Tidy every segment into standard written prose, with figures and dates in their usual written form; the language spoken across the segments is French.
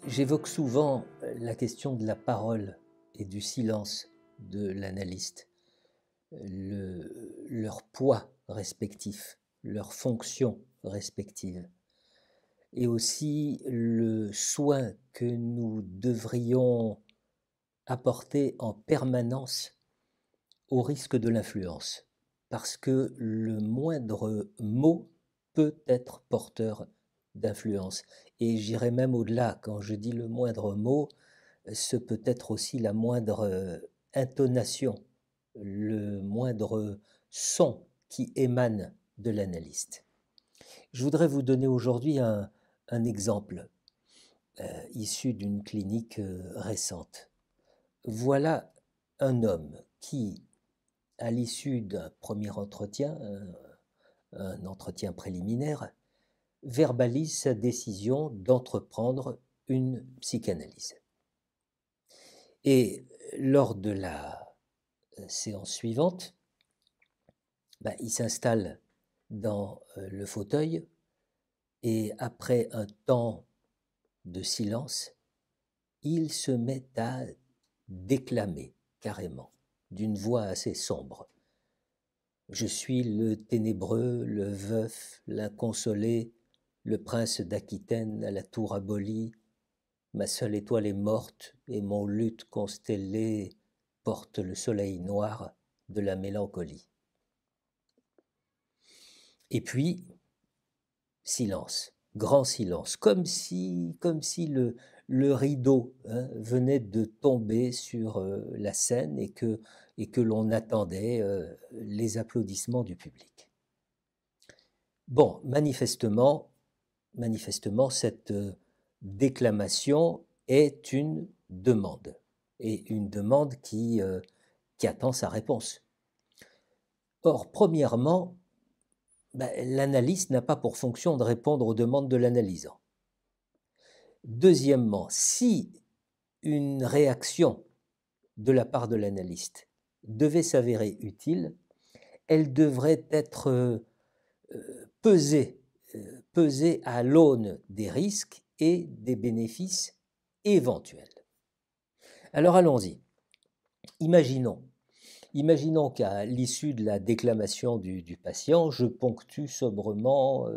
J'évoque souvent la question de la parole et du silence de l'analyste, leur poids respectif, leur fonction respective, et aussi le soin que nous devrions apporter en permanence au risque de l'influence, parce que le moindre mot peut être porteur d'influence. Et j'irai même au-delà, quand je dis le moindre mot, ce peut être aussi la moindre intonation, le moindre son qui émane de l'analyste. Je voudrais vous donner aujourd'hui un exemple issu d'une clinique récente. Voilà un homme qui, à l'issue d'un premier entretien, un entretien préliminaire, verbalise sa décision d'entreprendre une psychanalyse. Et lors de la séance suivante, il s'installe dans le fauteuil et après un temps de silence, il se met à déclamer carrément, d'une voix assez sombre. Je suis le ténébreux, le veuf, l'inconsolé, le prince d'Aquitaine à la tour abolie. Ma seule étoile est morte et mon luth constellé porte le soleil noir de la mélancolie. Et puis, silence, grand silence, comme si le rideau venait de tomber sur la scène et que l'on attendait les applaudissements du public. Bon, manifestement, cette déclamation est une demande, et une demande qui attend sa réponse. Or, premièrement, l'analyste n'a pas pour fonction de répondre aux demandes de l'analysant. Deuxièmement, si une réaction de la part de l'analyste devait s'avérer utile, elle devrait être pesée à l'aune des risques et des bénéfices éventuels. Alors allons-y. Imaginons qu'à l'issue de la déclamation du patient, je ponctue sobrement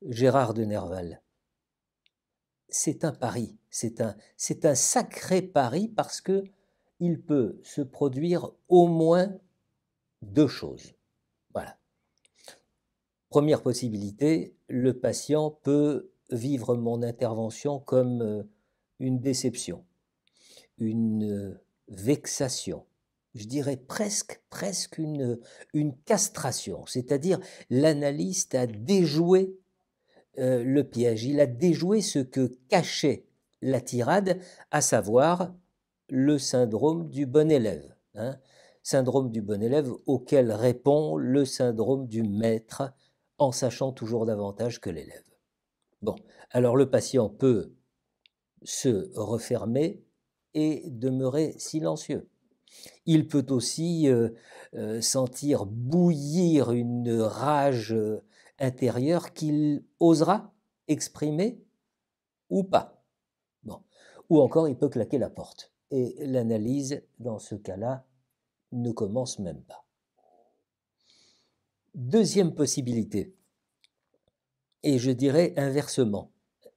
Gérard de Nerval. C'est un pari, c'est un sacré pari parce qu'il peut se produire au moins deux choses. Voilà. Première possibilité, le patient peut vivre mon intervention comme une déception, une vexation, je dirais presque une castration, c'est-à-dire l'analyste a déjoué le piège, il a déjoué ce que cachait la tirade, à savoir le syndrome du bon élève. Syndrome du bon élève auquel répond le syndrome du maître, en sachant toujours davantage que l'élève. Bon, alors le patient peut se refermer et demeurer silencieux. Il peut aussi sentir bouillir une rage intérieure qu'il osera exprimer ou pas. Bon. Ou encore, il peut claquer la porte. Et l'analyse, dans ce cas-là, ne commence même pas. Deuxième possibilité, et je dirais inversement.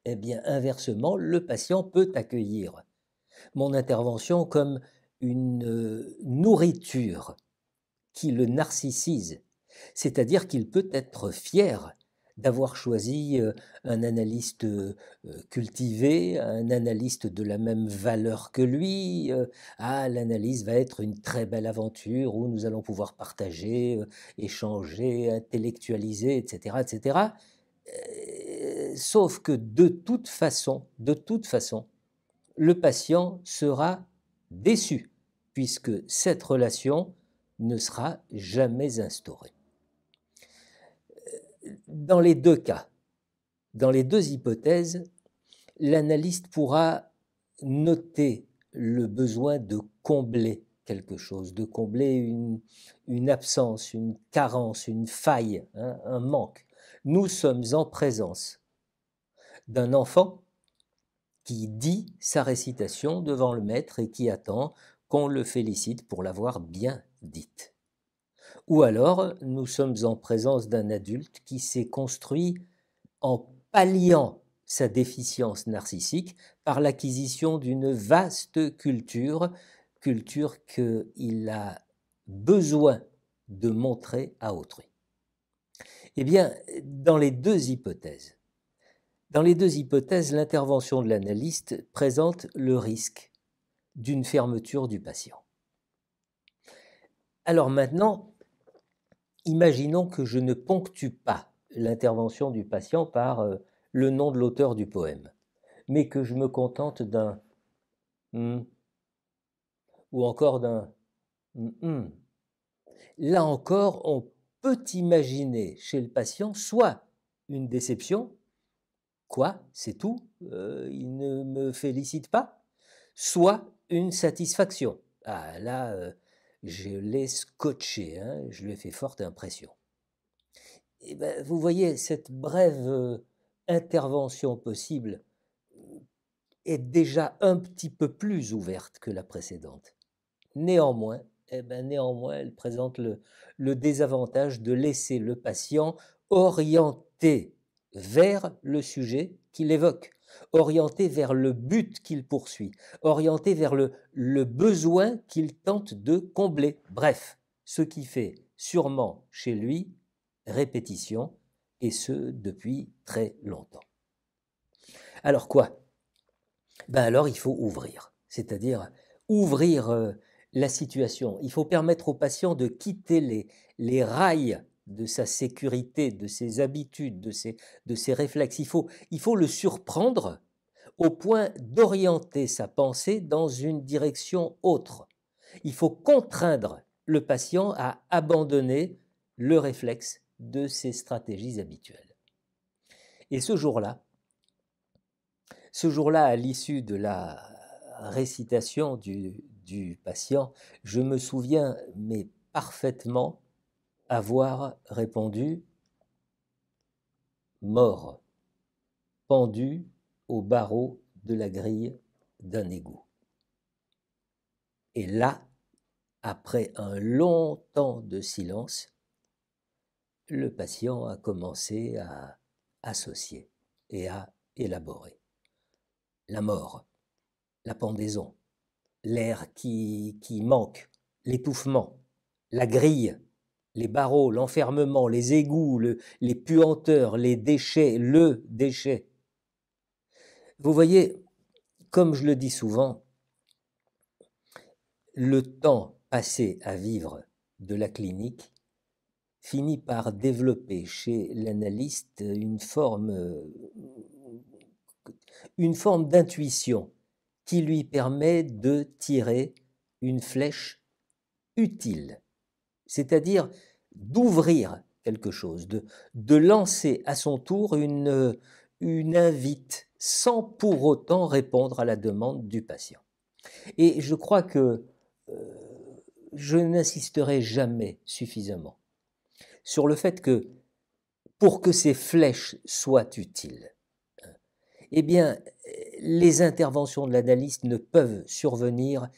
Eh bien, inversement, le patient peut accueillir mon intervention comme une nourriture qui le narcissise, c'est-à-dire qu'il peut être fier d'avoir choisi un analyste cultivé, un analyste de la même valeur que lui. L'analyse va être une très belle aventure où nous allons pouvoir partager, échanger, intellectualiser, etc., etc. Sauf que de toute façon, le patient sera déçu, puisque cette relation ne sera jamais instaurée. Dans les deux cas, dans les deux hypothèses, l'analyste pourra noter le besoin de combler quelque chose, de combler une absence, une carence, une faille, un manque. Nous sommes en présence d'un enfant qui dit sa récitation devant le maître et qui attend qu'on le félicite pour l'avoir bien dite. Ou alors, nous sommes en présence d'un adulte qui s'est construit en palliant sa déficience narcissique par l'acquisition d'une vaste culture qu'il a besoin de montrer à autrui. Eh bien, dans les deux hypothèses, l'intervention de l'analyste présente le risque d'une fermeture du patient. Alors maintenant, imaginons que je ne ponctue pas l'intervention du patient par le nom de l'auteur du poème, mais que je me contente d'un ou encore d'un Là encore, on peut imaginer chez le patient soit une déception, quoi, c'est tout, il ne me félicite pas, soit une satisfaction. Ah là, je l'ai scotché, hein, je lui ai fait forte impression. Et ben, vous voyez, cette brève intervention possible est déjà un petit peu plus ouverte que la précédente. Néanmoins, elle présente le désavantage de laisser le patient orienté vers le sujet qu'il évoque, orienté vers le but qu'il poursuit, orienté vers le besoin qu'il tente de combler. Bref, ce qui fait sûrement chez lui répétition, et ce depuis très longtemps. Alors quoi? Alors il faut ouvrir, c'est-à-dire ouvrir la situation. Il faut permettre au patient de quitter les rails de sa sécurité, de ses habitudes, de ses réflexes. Il faut le surprendre au point d'orienter sa pensée dans une direction autre. Il faut contraindre le patient à abandonner le réflexe de ses stratégies habituelles. Et ce jour-là, à l'issue de la récitation du patient, je me souviens, mais parfaitement, avoir répondu « mort, pendu au barreau de la grille d'un égout ». Et là, après un long temps de silence, le patient a commencé à associer et à élaborer. La mort, la pendaison, l'air qui manque, l'étouffement, la grille, les barreaux, l'enfermement, les égouts, les puanteurs, les déchets, le déchet. Vous voyez, comme je le dis souvent, le temps passé à vivre de la clinique finit par développer chez l'analyste une forme d'intuition qui lui permet de tirer une flèche utile, c'est-à-dire d'ouvrir quelque chose, de lancer à son tour une invite sans pour autant répondre à la demande du patient. Et je crois que je n'insisterai jamais suffisamment sur le fait que pour que ces flèches soient utiles, eh bien, les interventions de l'analyste ne peuvent survenir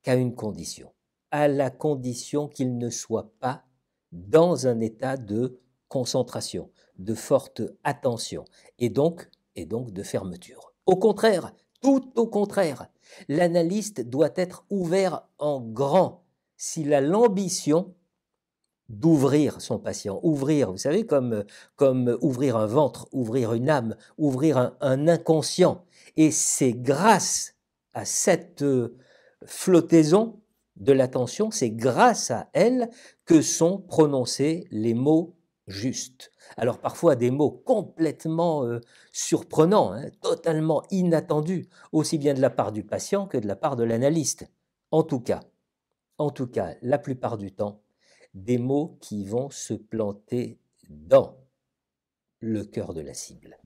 qu'à une condition, à la condition qu'il ne soit pas dans un état de concentration, de forte attention, et donc de fermeture. Au contraire, tout au contraire, l'analyste doit être ouvert en grand s'il a l'ambition d'ouvrir son patient. Ouvrir, vous savez, comme ouvrir un ventre, ouvrir une âme, ouvrir un inconscient. Et c'est grâce à cette flottaison de l'attention, c'est grâce à elle que sont prononcés les mots justes. Alors parfois des mots complètement surprenants, hein, totalement inattendus, aussi bien de la part du patient que de la part de l'analyste. En tout cas, la plupart du temps, des mots qui vont se planter dans le cœur de la cible.